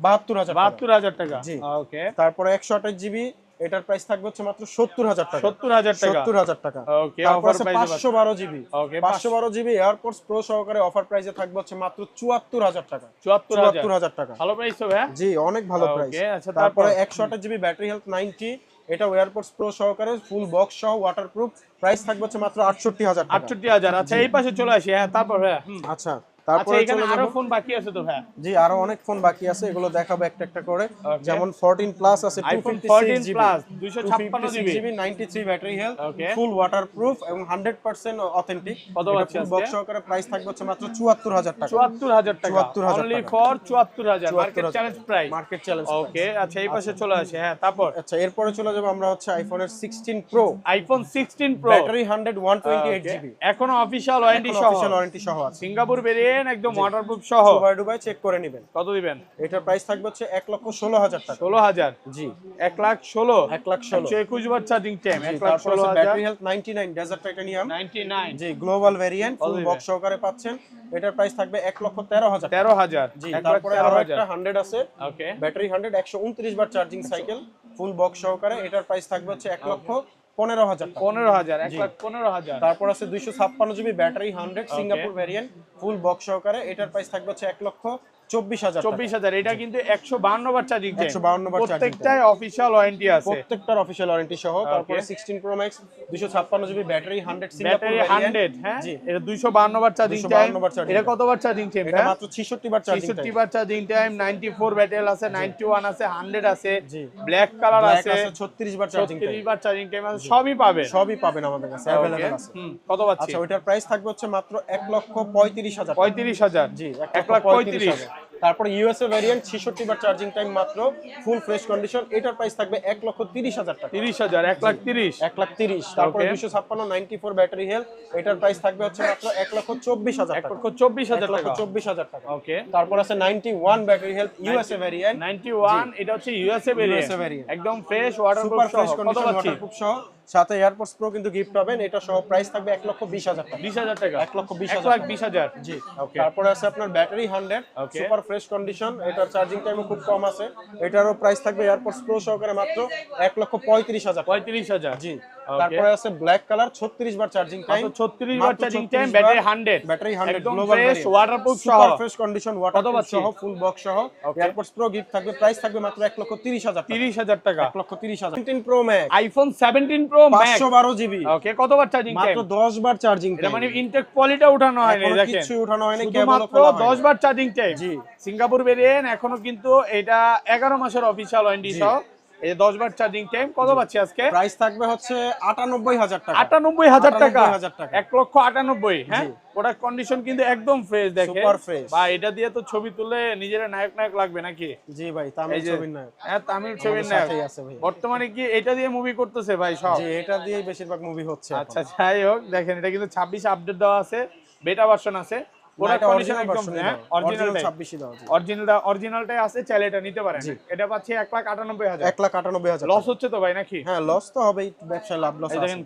72,000 টাকা। জি ওকে। তারপরে 128 জিবি এটার প্রাইস থাকবে হচ্ছে মাত্র 70,000 টাকা। 70,000 টাকা। ওকে। তারপর অফার আছে প্রাইসে 512 জিবি। ওকে। 512 জিবি এয়ারপডস প্রো সহকারে অফার প্রাইসে থাকবে হচ্ছে মাত্র 74,000 টাকা। 74,000 টাকা। ভালো প্রাইস তো ভাই? জি অনেক ভালো প্রাইস। ওকে। আচ্ছা তারপরে 128 জিবি ব্যাটারি হেলথ 90, এটা এয়ারপডস প্রো সহকারে ফুল বক্স সহ ওয়াটারপ্রুফ, প্রাইস থাকবে হচ্ছে মাত্র 68,000 টাকা। 68,000। আচ্ছা এই পাশে চলে আসি। হ্যাঁ তারপর ভাই আচ্ছা আচ্ছা তারপরে এখানে চলে আরো যাব। ফোন বাকি আছে তো ভাই? জি আরো অনেক ফোন বাকি আছে, এগুলো দেখাবো একটা একটা করে। যেমন 14 প্লাস আছে, iPhone 256 14 plus 256 GB 93 battery health, okay. Full waterproof এবং 100% অথেন্টিক। কত পাচ্ছি আজকে? বক্স সহকারে প্রাইস থাকবে হচ্ছে মাত্র 74,000 টাকা। 74,000 টাকা 74,000 অনলি টাকা। For 74,000 market 74,000 challenge price. Market challenge. Okay. আচ্ছা এই পাশে চলে আসি। হ্যাঁ তারপর আচ্ছা এরপরে চলে যাব আমরা হচ্ছে আইফোনের 16 pro, iPhone 16 pro battery 100 128 GB, এখনো অফিশিয়াল ওয়ারেন্টি সহ, অফিশিয়াল ওয়ারেন্টি সহ আছে। সিঙ্গাপুর ভেরিয়েন্ট একদম ওয়াটারপ্রুফ সহ, দুবাই চেক করে নেবেন। কত দিবেন? এটার প্রাইস থাকবে হচ্ছে 1,16,000 টাকা। 16,000 জি 1,16,000 1,16,000 121 বার চার্জিং টাইম তারপর আছে 1,16,000 ব্যাটারি হেলথ 99 ডেজার্ট টাইটানিয়াম 99 জি গ্লোবাল ভেরিয়েন্ট ফুল দিবেন? বক্স সহকারে পাচ্ছেন, এটার প্রাইস থাকবে 1,13,000 টাকা। 13,000 জি তারপরে আরো একটা 1,13,000 100 আছে, ওকে ব্যাটারি 100 129 বার চার্জিং সাইকেল, ফুল বক্স সহকারে, এটার প্রাইস থাকবে হচ্ছে 1,15,000 টাকা। 15,000 1,15,000 তারপর আছে 256 GB battery 100 Singapore variant full box সহকারে, এটার প্রাইস থাকবে হচ্ছে 1,24,000 টাকা। 24,000 এটা কিন্তু 152 বার চার্জিং টাইম 152 বার চার্জিং প্রত্যেকটাই অফিশিয়াল ওয়ারেন্টি আছে প্রত্যেকটার অফিশিয়াল ওয়ারেন্টি সহ। তারপরে 16 pro max 256 GB battery 100 Singapore battery variant 100 হ্যাঁ এটা 252 বার চার্জিং টাইম 252 বার charging এটা time। কত বার চার্জিং টাইম এটা মাত্র 66 বার চার্জিং 66 বার চার্জিং টাইম 94 ব্যাটারি আছে 91 আছে 100 আছে জি ব্ল্যাক কালার ব্ল্যাক আছে আছে 36 বার চার্জিং 36 বার চার্জিং টাইম আছে সবই পাবেন সবই পাবেন আমাদের কাছে ওকে अवेलेबल আছে। কত পাচ্ছি আচ্ছা ওইটার প্রাইস থাকবে হচ্ছে মাত্র 1,35,000 35,000 জি 1,35,000 তারপরে ইউএসএ ভেরিয়েন্ট 66 বার চার্জিং টাইম মাত্র ফুল ফ্রেশ কন্ডিশন, এটার প্রাইস থাকবে 1,30,000 টাকা। 30,000 1,30,000 1,30,000 তারপরে Okay. 256 94 ব্যাটারি হেলথ, এটার প্রাইস থাকবে হচ্ছে মাত্র 1,24,000 টাকা। 1,24,000 টাকা 1,24,000 টাকা। ওকে তারপর আছে 91 ব্যাটারি হেলথ ইউএসএ ভেরিয়েন্ট 91 এটা হচ্ছে ইউএসএ ভেরিয়েন্ট variant। একদম ফ্রেশ ওয়াটারপ্রুফ সুপার সহ ফ্রেশ কত কন্ডিশন পাচ্ছি ওয়াটারপ্রুফ সহ, সাথে এয়ারপডস প্রো কিন্তু গিফট পাবেন, এটা সহ প্রাইস থাকবে 1,20,000 টাকা। 20,000 টাকা 1,20,000 1,20,000 জি ওকে তারপরে আছে আপনার battery 100 Okay. Super fresh condition, এটার চার্জিং টাইমও খুব কম আছে, এটারও প্রাইস থাকবে এয়ারপডস প্রো সহকারে মাত্র 1,35,000 35,000 জি Okay. তারপরে আছে ব্ল্যাক কালার 36 বার চার্জিং টাইম, মাত্র 36 বার চার্জিং টাইম ব্যাটারি 100 ব্যাটারি 100 একদম গ্লোবাল ফ্রেশ ওয়াটারপ্রুফ সহ সুপার ফ্রেশ কন্ডিশন ওয়াটারপ্রুফ পাচ্ছি? সহ ফুল বক্স সহ এয়ারপডস প্রো গিফট থাকবে, প্রাইস থাকবে মাত্র 1,30,000 টাকা। 30,000 টাকা 1,30,000 17 pro max iPhone 17 pro max 512 GB okay কতবার চার্জিং টাইম মাত্র 10 বার চার্জিং এটা টাইম, মানে ইনটেক কোয়ালিটি উঠানো হয়নি এখনো দেখেন কিছুই উঠানো হয়নি, কেবল শুধুমাত্র খোলা হয়নি। 10 বার চার্জিং টাইম জি। সিঙ্গাপুর ভেরিয়েন্ট এখনো কিন্তু এটা 11 মাসের অফিশিয়াল ওয়ারেন্টি সহ এই 10 বার চার্জিং টাইম কত পাচ্ছি আজকে প্রাইস থাকবে হচ্ছে 98,000 টাকা। 98,000 টাকা 98,000 টাকা। 1,98,000 হ্যাঁ প্রোডাক্ট কন্ডিশন কিন্তু একদম ফ্রেশ দেখে Super fresh। বা এটা দিয়ে তো ছবি তুলে নিজের নায়ক নায়ক লাগবে নাকি জি ভাই তামিল এই যে ছবির নায়ক হ্যাঁ তামিল ছবির আমাদের নায়ক সাথেই আছে ভাই। বর্তমানে কি এটা দিয়ে মুভি করতেছে ভাই সব জি এটা দিয়েই বেশিরভাগ মুভি হচ্ছে এখন। আচ্ছা যাই হোক দেখেন এটা কিন্তু 26 আপডেট দেওয়া আছে বেটা ভার্সন আছে না, প্রোডাক্ট এটা কন্ডিশন original একদম version ই হ্যাঁ দাও। Original অরিজিনাল 26 দাও জি। অরিজিনালটাই আছে চাইলে এটা নিতে পারেন এটা পাচ্ছি 1,98,000 1,98,000 লস হচ্ছে তো ভাই নাকি হ্যাঁ লস তো হবেই, ব্যবসায় লাভ লস এই আছে। দেখেন